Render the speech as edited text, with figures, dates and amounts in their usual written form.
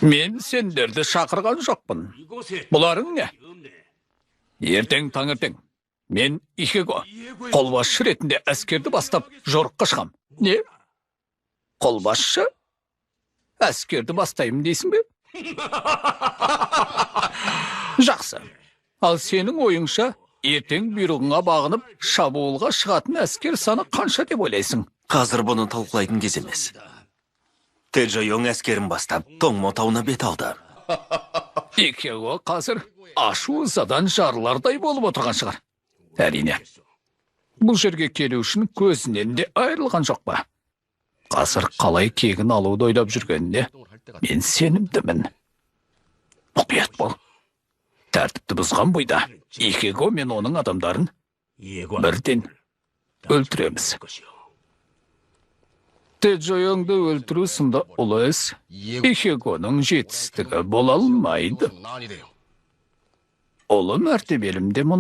Мен сендерді шақырған жоқпын. Бұларың не? Ертең таңертең. Мен Ихего, қолбасшы ретінде әскерді бастап жорыққа шығам. Не? Қолбасшы? Әскерді бастаймын дейсің бе? Жақсы. Ал сенің ойыңша, ертең бұйрығыңа бағынып, шабуылға шығатын әскер саны қанша деп ойлайсың? Қазір бұны талқылайтын кез емес. Тежойоң әскерін бастап, Тоңмо тауына бет алды. Ихего қазір ашу ызадан жарылардай болып отырған шығар. Әрине. Бұл жерге келу үшін көзінен де айырылған жоқ па? Қазір қалай кегін алуды ойлап жүргеніне мен сенімдімін. Мұқият бол. Тәртіпті бұзған бойда Ихего мен оның адамдарын бірден өлтіреміз. Тежойоңды өлтіру сынды ұлы іс Ихегоның жетістігі бола алмайды. Ұлы мәртебелімде мұны